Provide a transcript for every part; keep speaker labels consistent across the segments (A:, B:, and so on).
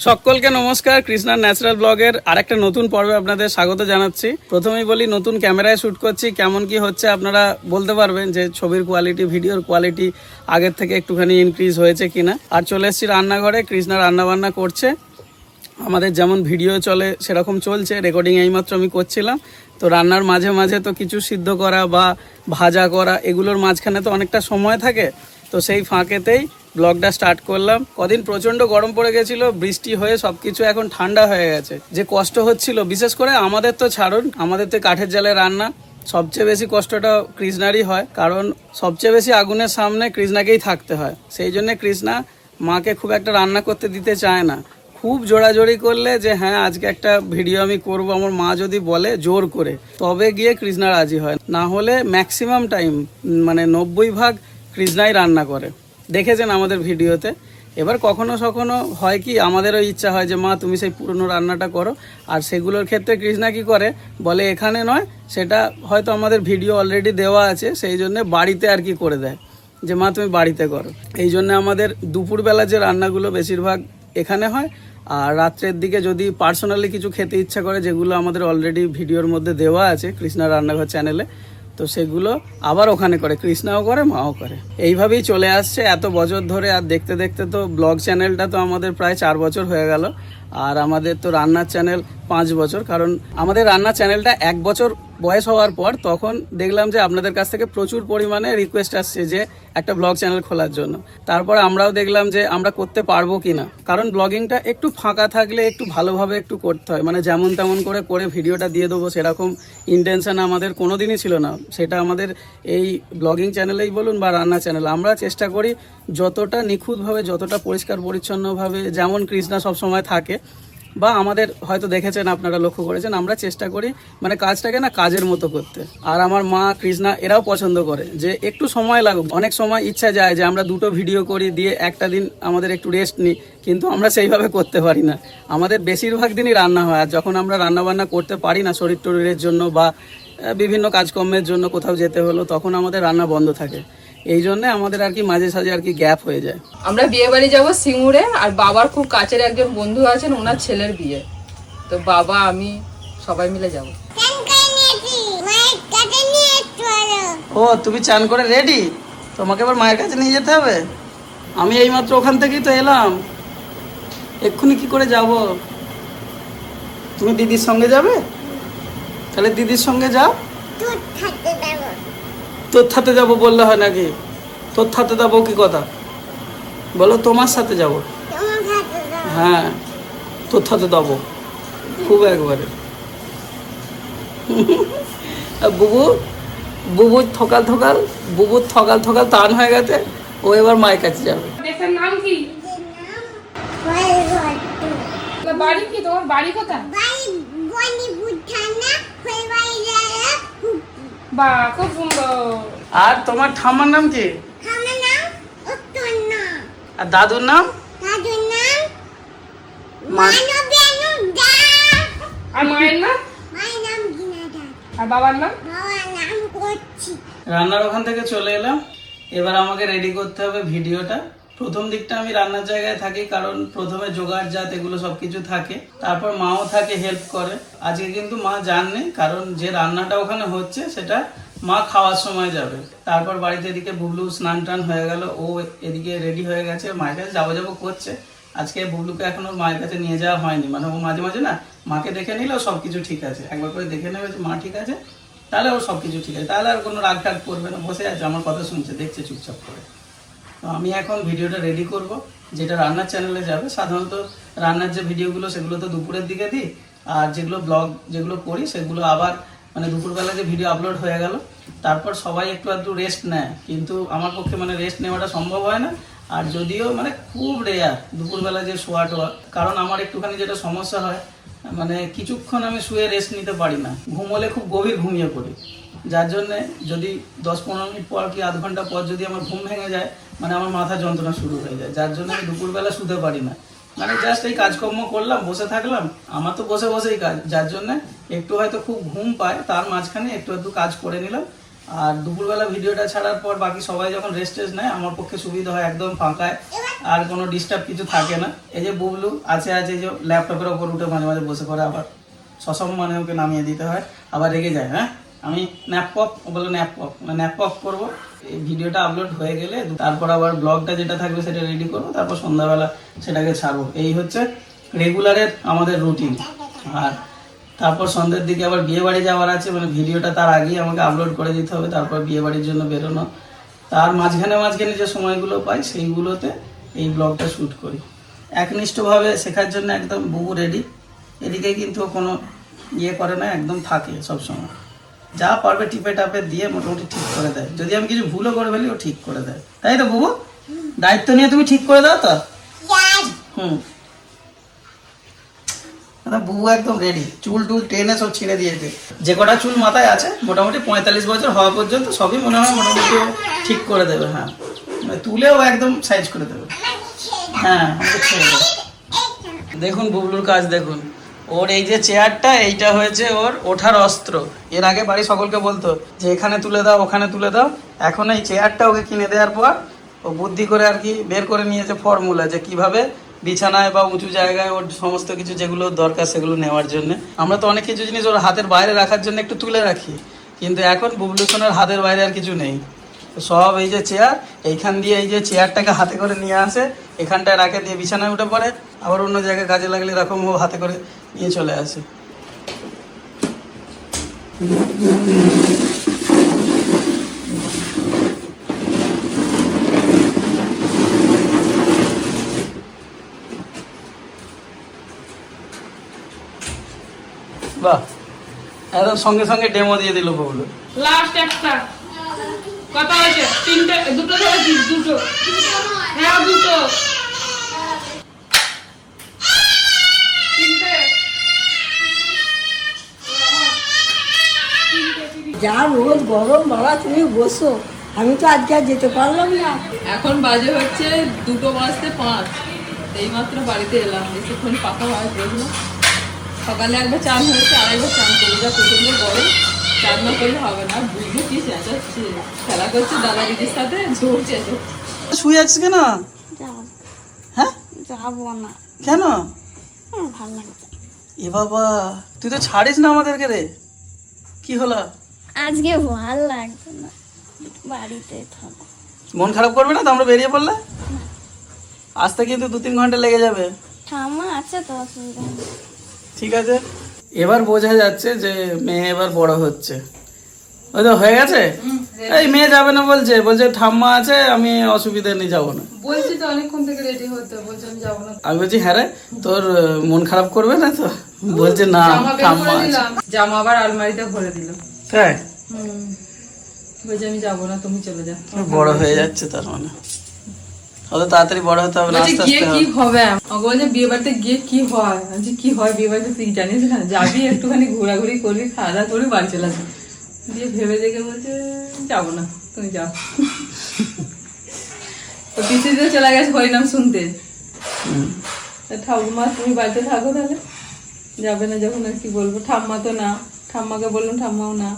A: সকলকে নমস্কার। কৃষ্ণার ন্যাচারাল ব্লগের আরেকটা নতুন পর্বে আপনাদের স্বাগত জানাচ্ছি। প্রথমেই বলি, নতুন ক্যামেরায় শ্যুট করছি, কেমন কি হচ্ছে আপনারা বলতে পারবেন যে ছবির কোয়ালিটি, ভিডিওর কোয়ালিটি আগের থেকে একটুখানি ইনক্রিজ হয়েছে কিনা। আর চলে এসেছি রান্নাঘরে, কৃষ্ণা রান্নাবান্না করছে। আমাদের যেমন ভিডিও চলে সেরকম চলছে, রেকর্ডিং এইমাত্র আমি করছিলাম। তো রান্নার মাঝে মাঝে তো কিছু সিদ্ধ করা বা ভাজা করা, এগুলোর মাঝখানে তো অনেকটা সময় থাকে। তো সেই ফাঁকেতেই ব্লগটা স্টার্ট করলাম। কদিন প্রচণ্ড গরম পড়ে গেছিলো, বৃষ্টি হয়ে সব কিছু এখন ঠান্ডা হয়ে গেছে। যে কষ্ট হচ্ছিল, বিশেষ করে আমাদের তো ছাড়ুন, আমাদের তো কাঠের জালে রান্না, সবচেয়ে বেশি কষ্টটা কৃষ্ণারই হয়, কারণ সবচেয়ে বেশি আগুনের সামনে কৃষ্ণাকেই থাকতে হয়। সেই জন্যে কৃষ্ণা মাকে খুব একটা রান্না করতে দিতে চায় না। খুব জোড়াজোড়ি করলে যে হ্যাঁ আজকে একটা ভিডিও আমি করব, আমার মা যদি বলে জোর করে, তবে গিয়ে কৃষ্ণা রাজি হয়। না হলে ম্যাক্সিমাম টাইম মানে 90% কৃষ্ণাই রান্না করে, দেখেছেন আমাদের ভিডিওতে। এবার কখনো কখনো হয় কি, আমাদেরও ইচ্ছা হয় যে মা তুমি সেই পুরনো রান্নাটা করো, আর সেগুলোর ক্ষেত্রে কৃষ্ণা কি করে বলে এখানে নয়, সেটা হয়তো আমাদের ভিডিও অলরেডি দেওয়া আছে, সেই জন্য বাড়িতে আর কি করে দেয় যে মা তুমি বাড়িতে করো। এই জন্য আমাদের দুপুরবেলা যে রান্নাগুলো বেশিরভাগ এখানে হয়, আর রাত্রের দিকে যদি পার্সোনালি কিছু খেতে ইচ্ছা করে, যেগুলো আমাদের অলরেডি ভিডিওর মধ্যে দেওয়া আছে কৃষ্ণার রান্নাঘর চ্যানেলে, তো সেগুলো আবার ওখানে করে, কৃষ্ণাও করে মাও করে। এইভাবেই চলে আসছে এত বছর ধরে। আর দেখতে দেখতে তো ব্লগ চ্যানেলটা তো আমাদের প্রায় 4 বছর হয়ে গেল, আর আমাদের তো রান্নার চ্যানেল 5 বছর। কারণ আমাদের রান্নার চ্যানেলটা 1 বছর বয়স হওয়ার পর তখন দেখলাম যে আপনাদের কাছ থেকে প্রচুর পরিমাণে রিকোয়েস্ট আসছে যে একটা ব্লগ চ্যানেল খোলার জন্য। তারপর আমরাও দেখলাম যে আমরা করতে পারবো কিনা, কারণ ব্লগিংটা একটু ফাঁকা থাকলে একটু ভালোভাবে একটু করতে হয়। মানে যেমন তেমন করে ভিডিওটা দিয়ে দেবো সেরকম ইন্টেনশন আমাদের কোনোদিনই ছিল না। সেটা আমাদের এই ব্লগিং চ্যানেলেই বলুন বা রান্না চ্যানেল, আমরা চেষ্টা করি যতটা নিখুঁতভাবে, যতটা পরিষ্কার পরিচ্ছন্নভাবে, যেমন কৃষ্ণা সবসময় থাকে, বা আমাদের হয়তো দেখেছেন, আপনারা লক্ষ্য করেছেন, আমরা চেষ্টা করি মানে কাজটাকে না কাজের মতো করতে। আর আমার মা, কৃষ্ণা এরাও পছন্দ করে যে একটু সময় লাগুক। অনেক সময় ইচ্ছা যায় যে আমরা 2টো ভিডিও করি, দিয়ে একটা দিন আমাদের একটু রেস্ট নিই, কিন্তু আমরা সেইভাবে করতে পারি না। আমাদের বেশিরভাগ দিনই রান্না হয়, আর যখন আমরা রান্নাবান্না করতে পারি না শরীর টরীরের জন্য বা বিভিন্ন কাজকর্মের জন্য কোথাও যেতে হলো, তখন আমাদের রান্না বন্ধ থাকে। এই জন্য আমাদের আর কি মাঝে সাঝে আর কি গ্যাপ হয়ে যায়।
B: আমরা বিয়ে বাড়ি যাবো সিঙ্গুরে, আর বাবার খুব কাছের একজন বন্ধু আছেন, ওনার ছেলের বিয়ে। তো বাবা আমি সবাই মিলে যাবো।
A: ও তুমি চান করে রেডি? তোমাকে আবার মায়ের কাছে নিয়ে যেতে হবে? আমি এইমাত্র ওখান থেকেই তো এলাম, এক্ষুনি কি করে যাব? তুমি দিদির সঙ্গে যাবে? তাহলে দিদির সঙ্গে যাও। তোর সাথে যাবো বললে হয় নাকি? তোর সাথে যাবো কি কথা বলো? তোমার সাথে যাব। হ্যাঁ, তোর সাথে যাবো খুব একবারে। বুবু বুবুর বুবুর থকাল টান হয়ে গেছে, ও এবার মায়ের কাছে যাবে।
B: নাম কি? বাড়ি কি তোমার? বাড়ি কোথায়? বা খুব সুন্দর।
A: আর তোমার ঠাম্মার নাম কি? আর দাদুর নাম?
B: আর মায়ের নাম? আর বাবার নাম?
A: রান্নার ওখান থেকে চলে এলাম, এবার আমাকে রেডি করতে হবে ভিডিওটা। প্রথম দিকটা আমি রান্নার জায়গায় থাকি, কারণ প্রথমে জোগাড় জাত এগুলো সবকিছু থাকে, তারপর মাও থাকে হেল্প করে। আজকে কিন্তু মা জাননি, কারণ যে রান্নাটা ওখানে হচ্ছে সেটা মা খাওয়ার সময় যাবে। তারপর বাড়িতে এদিকে বুবলু স্নান টান হয়ে গেল, ও এদিকে রেডি হয়ে গেছে, মায়ের কাছে যাবো করছে। আজকে বুবলুকে এখন ওর মায়ের কাছে নিয়ে যাওয়া হয়নি, মানে ও মাঝে মাঝে না মাকে দেখে নিলেও সবকিছু ঠিক আছে, একবার করে দেখে নেবে যে মা ঠিক আছে, তাহলে ওর সবকিছু ঠিক আছে, তাহলে আর কোনো রাগ টাগ করবে না, বসে আছে আমার কথা শুনছে, দেখছে চুপচাপ করে। তো আমি এখন ভিডিওটা রেডি করব, যেটা রান্নার চ্যানেলে যাবে। সাধারণত রান্নার যে ভিডিওগুলো সেগুলো তো দুপুরের দিকে দিই, আর যেগুলো ব্লগ যেগুলো করি সেগুলো আবার মানে দুপুরবেলা যে ভিডিও আপলোড হয়ে গেল, তারপর সবাই একটু রেস্ট নেয়, কিন্তু আমার পক্ষে মানে রেস্ট নেওয়াটা সম্ভব হয় না। আর যদিও মানে খুব রেয়ার দুপুরবেলা যে শোয়া টোয়া, কারণ আমার একটুখানি যেটা সমস্যা হয়, মানে কিছুক্ষণ আমি শুয়ে রেস্ট নিতে পারি না, ঘুমোলে খুব গভীর ঘুমিয়ে পড়ি, যার জন্যে যদি 10-15 মিনিট পর কি আধ ঘন্টা পর যদি আমার ঘুম ভেঙে যায়, মানে আমার মাথা যন্ত্রণা শুরু হয়ে যায়, যার জন্য আমি দুপুরবেলা শুতে পারি না। মানে জাস্ট এই কাজকর্ম করলাম, বসে থাকলাম, আমার তো বসেই কাজ, যার জন্য একটু হয়তো খুব ঘুম পায়, তার মাঝখানে একটু কাজ করে নিলাম, আর দুপুরবেলা ভিডিওটা ছাড়ার পর বাকি সবাই যখন রেস্ট নেয় আমার পক্ষে সুবিধা হয়, একদম ফাঁকায় আর কোনো ডিস্টার্ব কিছু থাকে না। এই যে বুবলু আছে এই যে ল্যাপটপের ওপর উঠে মাঝে মাঝে বসে করে, আবার সসম্মানে ওকে নামিয়ে দিতে হয়, আবার রেগে যায়। হ্যাঁ আমি ন্যাপপপ বলে ন্যাপপপ করবো। এই ভিডিওটা আপলোড হয়ে গেলে তারপর আবার ব্লগটা যেটা থাকবে সেটা রেডি করবো, তারপর সন্ধ্যাবেলা সেটাকে ছাড়বো। এই হচ্ছে রেগুলারের আমাদের রুটিন। আর তারপর সন্ধ্যের দিকে আবার বিয়ে বাড়ি যাওয়ার আছে, মানে ভিডিওটা তার আগেই আমাকে আপলোড করে দিতে হবে, তারপর বিয়ে বাড়ির জন্য বেরোনো। তার মাঝখানে যে সময়গুলো পাই সেইগুলোতে এই ব্লগটা শ্যুট করি। একনিষ্ঠভাবে শেখার জন্য একদম বুবু রেডি। এদিকে কিন্তু কোনো ইয়ে করে না, একদম থাকে সবসময়, যা পারবে টিপে টাপে দিয়ে মোটামুটি ঠিক করে দেয়। যদি আমি কিছু ভুলও করে ফেলি ও ঠিক করে দেয়, তাই তো বুবু? দায়িত্ব নিয়ে তুমি ঠিক করে দাও তো। বুবু একদম রেডি, চুল টুল টেনে সব ছিঁড়ে দিয়েছে। যে কটা চুল মাথায় আছে মোটামুটি 45 বছর হওয়া পর্যন্ত সবই মনে হয় মোটামুটি ঠিক করে দেবে। হ্যাঁ তুলেও একদম সাইজ করে দেবে। হ্যাঁ ছেড়ে দেবে। দেখুন বুবলুর কাজ দেখুন। ওর এই যে চেয়ারটা, এইটা হয়েছে ওর ওঠার অস্ত্র। এর আগে বাড়ি সকলকে বলতো যে এখানে তুলে দাও ওখানে তুলে দাও। এখন এই চেয়ারটা ওকে কিনে দেওয়ার পর ও বুদ্ধি করে আর কি বের করে নিয়েছে ফর্মুলা, যে কিভাবে বিছানায় বা উঁচু জায়গায় ওর সমস্ত কিছু যেগুলো দরকার সেগুলো নেওয়ার জন্য। আমরা তো অনেক কিছু জিনিস ওর হাতের বাইরে রাখার জন্য একটু তুলে রাখি, কিন্তু এখন বুবলু সোনার হাতের বাইরে আর কিছু নেই। সব এই যে চেয়ার, এইখান দিয়ে এই যে চেয়ারটাকে হাতে করে নিয়ে আসে, এখানটায় রাখে দিয়ে বিছানায় উঠে পড়ে, আবার অন্য জায়গায় কাজে লাগলে এরকম ও হাতে করে নিয়ে চলে আসে। বাহ, একদম সঙ্গে সঙ্গে ডেমো দিয়ে দিল বউলো।
B: লাস্ট একটা কথা হয়েছে, তিনটে দুটো ধরেছিস, দুটো হ্যাঁ দুটো
C: যা রোদ গরম বাবা, তুমি বসো, আমি তো আজকে আর যেতে পারলাম না।
B: এখন বাজে হচ্ছে 2:05। এইমাত্র বাড়িতে এলাম, বেশিক্ষণ পাকা হয় প্রশ্ন। সকালে একবার চান হয়েছে, আরেকবার চান করলে, যা প্রচন্ড গরম, চান না করলে হবে না। বুঝে কি চেঁচাচ্ছে, খেলা করছে দাদা দিদির সাথে, জোর চেঁচাচ্ছে।
A: শুয়ে আছিস কেন? হ্যাঁ
C: যাবো না।
A: কেন?
C: ভালো লাগছে।
A: এ বাবা, তুই তো ছাড়িস না আমাদেরকে রে। কি হলো?
C: আজকে ভালো লাগছে না, বাড়িতে থাকো।
A: মন খারাপ করবে না তো আমরা বেরিয়ে পড়লে? আসতে কিন্তু 2-3 ঘন্টা লেগে যাবে।
C: ঠাম্মা আছে তো, অসুবিধা নেই।
A: ঠিক আছে। এবার বোঝা যাচ্ছে যে মেয়ে এবার বড় হচ্ছে। ওই তো হয়ে গেছে। এই মেয়ে যাবে না বলছে, বলছে ঠাম্মা আছে, আমি অসুবিধা নেই, যাবো না।
B: বলছি তো অনেকক্ষণ থেকে রেডি হতে, বলছে আমি যাবো না।
A: আমি বলছি হ্যাঁ রে, তোর মন খারাপ করবে না তো? বলছে না ঠাম্মা আছে।
B: জামা আবার আলমারিতে ভরে দিল।
A: তাই
B: বলছে আমি যাবো না, তুমি চলে যাও।
A: বড় হয়ে যাচ্ছে তার মানে। অত তাড়াতাড়ি বড় হতে হবে না, আস্তে
B: গিয়ে
A: আস্তে
B: কি
A: হবে।
B: হবে? আমাকে বলছে বিয়ে বাড়িতে গিয়ে কি হয়। আমি কি হয় বিয়ে বাড়িতে, তুই জানিস না? যাবি একটুখানি ঘোরাঘুরি করবি, খাওয়া দাওয়া করবি, বাড়ি চলে আসবি। দিয়ে ভেবে দেখে বলছে যাবো না, তুমি যাও। তো পিসিতে চলে গেছে হরিনাম শুনতে। ঠাকুমা তুমি বাড়িতে থাকো তাহলে, যাবে না যখন আর কি বলবো। ঠাম্মা তো না, ঠাম্মাকে বললাম, ঠাম্মাও না।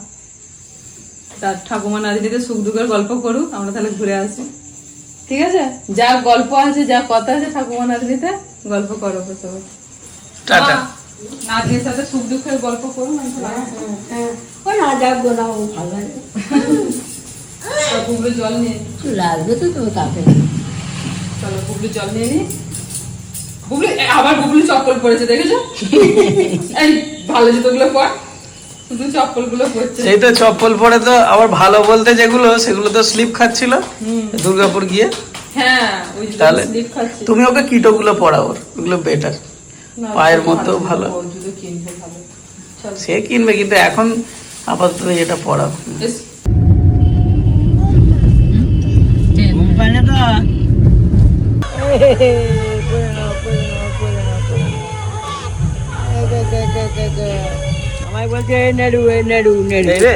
B: তার ঠাকুমা নাদিনীতে সুখ দুঃখের গল্প করুক, আমরা তাহলে ঘুরে আসি। ঠিক আছে, যা গল্প আছে, যা কথা আছে ঠাকুমা নাদিনীতে গল্প করো।
A: টাটা।
B: নাদিনীর সাথে সুখ দুঃখের গল্প করুন।
C: ওই না যাবো না, ও ভালো লাগে।
B: পুকুরে জল নিয়ে
C: লাগবে তো তুমি কাকে।
B: চলো পুকুরে জল নিয়ে নি। বুবলি আবার বুবলি চপ্পল পরেছে, দেখেছো? এই ভালো জুতোগুলো পর, শুধু চপ্পল গুলো পরছে।
A: সেই তো চপ্পল পরে তো আবার ভালো বলতে যেগুলো, সেগুলো তো স্লিপ খাচ্ছিল দুর্গাপুর গিয়ে।
B: হ্যাঁ ওই
A: তাহলে
B: স্লিপ খাচ্ছে।
A: তুমি ওকে কিটো গুলো পরাও, ওগুলো বেটার, পায়ের মধ্যেও ভালো।
B: জুতো কিনবো ভালো। চল
A: সে কিনবে, কিন্তু এখন আপাতত এটা পরাও।
B: বেশ।
C: আমায় বলছে নেড়ু নেড়ু নেড়ু।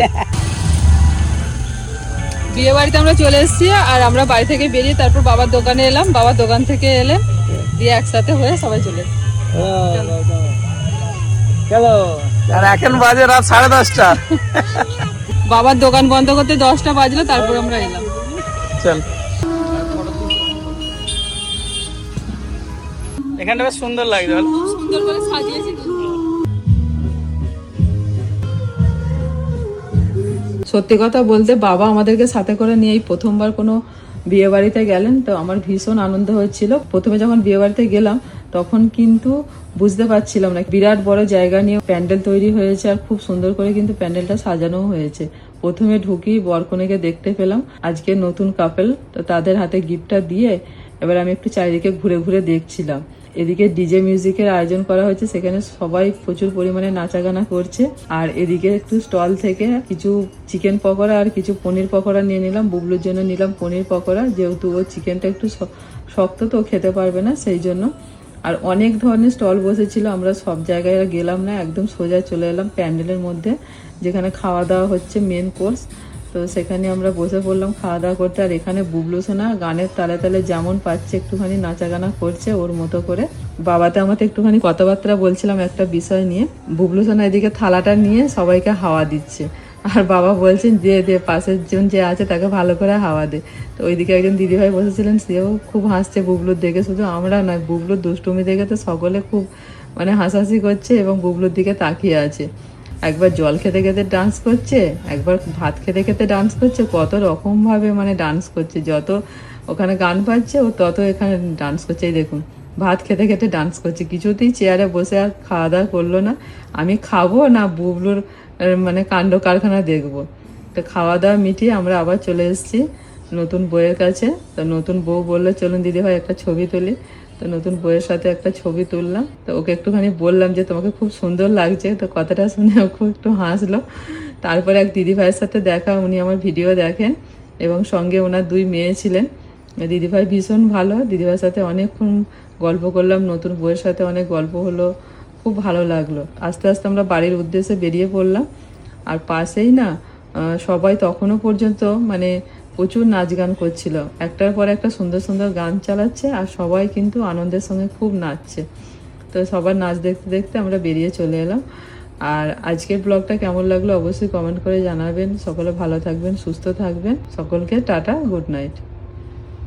B: বিয়ে বাড়িতে আমরা চলে এসেছি, আর আমরা বাড়ি থেকে বেরিয়ে তারপর বাবার দোকানে এলাম। বাবার দোকান থেকে এলে দিয়ে একসাথে হয়ে সবাই চলে এসেছি।
C: চলো।
A: আর এখন বাজে রাত 10:30।
B: বাবার দোকান বন্ধ করতে 10টা বাজলো, তারপর আমরা এলাম।
A: চল, এখানটা বেশ সুন্দর লাগছে। বল।
B: সুন্দর করে সাজিয়েছি। সত্যি কথা বলতে বাবা আমাদেরকে সাথে করে নিয়ে এই প্রথমবার কোনো বিয়ে বাড়িতে গেলেন, তো আমার ভীষণ আনন্দ হচ্ছিল। প্রথমে যখন বিয়ে বাড়িতে গেলাম তখন কিন্তু বুঝতে পারছিলাম না, বিরাট বড় জায়গা নিয়ে প্যান্ডেল তৈরি হয়েছে আর খুব সুন্দর করে কিন্তু প্যান্ডেলটা সাজানো হয়েছে। প্রথমে ঢুকি বরকনেকে দেখতে পেলাম, আজকে নতুন কাপেল, তো তাদের হাতে গিফটটা দিয়ে এবার আমি একটু চারিদিকে ঘুরে ঘুরে দেখছিলাম। এদিকে ডিজে মিউজিকের আয়োজন করা হয়েছে, সেখানে সবাই প্রচুর পরিমাণে নাচাগানা করছে। আর এদিকে একটু স্টল থেকে কিছু চিকেন পকোড়া আর কিছু পনির পকোড়া নিয়ে নিলাম। বুবলুর জন্য নিলাম পনির পকোড়া, যেহেতু ও চিকেনটা একটু শক্ত তো খেতে পারবে না, সেই জন্য। আর অনেক ধরনের স্টল বসেছিল, আমরা সব জায়গায় গেলাম না, একদম সোজা চলে এলাম প্যান্ডেলের মধ্যে, যেখানে খাওয়া দাওয়া হচ্ছে মেন কোর্স। তো সেখানে আমরা বসে পড়লাম খাওয়া দাওয়া করতে। আর এখানে বুবলু সোনা গানের তালে তালে যেমন পাচ্ছে একটুখানি নাচা গানা করছে ওর মতো করে। বাবাতে আমাকে একটুখানি কথাবার্তা বলছিলাম একটা বিষয় নিয়ে। বুবলু সোনা এদিকে থালাটা নিয়ে সবাইকে হাওয়া দিচ্ছে, আর বাবা বলছেন যে পাশের জন যে আছে তাকে ভালো করে হাওয়া দে। তো ওইদিকে একজন দিদিভাই বসেছিলেন, সেও খুব হাসছে বুবলুর দেখে। শুধু আমরা নয়, বুবলুর দুষ্টুমি দেখে তো সকলে খুব মানে হাসাহাসি করছে এবং বুবলুর দিকে তাকিয়ে আছে। একবার জল খেতে খেতে ডান্স করছে, একবার ভাত খেতে খেতে ডান্স করছে, কত রকম ভাবে মানে ডান্স করছে। যত ওখানে গান পাচ্ছে ও তত এখানে ডান্স করছে। এই দেখুন, ভাত খেতে খেতে ডান্স করছে, কিছুতেই চেয়ারে বসে আর খাওয়া দাওয়া করলো না। আমি খাবো না বুবলুর মানে কাণ্ড কারখানা দেখবো। তো খাওয়া দাওয়া মিটিয়ে আমরা আবার চলে এসেছি নতুন বউয়ের কাছে। তো নতুন বউ বললো চলুন দিদিভাই একটা ছবি তুলি। তো নতুন বউয়ের সাথে একটা ছবি তুললাম। তো ওকে একটুখানি বললাম যে তোমাকে খুব সুন্দর লাগছে, তো কথাটা শুনে ও খুব একটু হাসলো। তারপরে এক দিদিভাইয়ের সাথে দেখা, উনি আমার ভিডিও দেখেন এবং সঙ্গে ওনার 2 মেয়ে ছিলেন। দিদিভাই ভীষণ ভালো, দিদিভাইয়ের সাথে অনেকক্ষণ গল্প করলাম, নতুন বউয়ের সাথে অনেক গল্প হলো, খুব ভালো লাগলো। আস্তে আস্তে আমরা বাড়ির উদ্দেশ্যে বেরিয়ে পড়লাম। আর পাশেই না সবাই তখনও পর্যন্ত মানে প্রচুর নাচ গান করছিল, একটার পর একটা সুন্দর সুন্দর গান চালাচ্ছে আর সবাই কিন্তু আনন্দের সঙ্গে খুব নাচছে। তো সবার নাচ দেখতে দেখতে আমরা বেরিয়ে চলে এলাম। আর আজকের ব্লগটা কেমন লাগলো অবশ্যই কমেন্ট করে জানাবেন। সকলে ভালো থাকবেন, সুস্থ থাকবেন। সকলকে টাটা, গুড নাইট।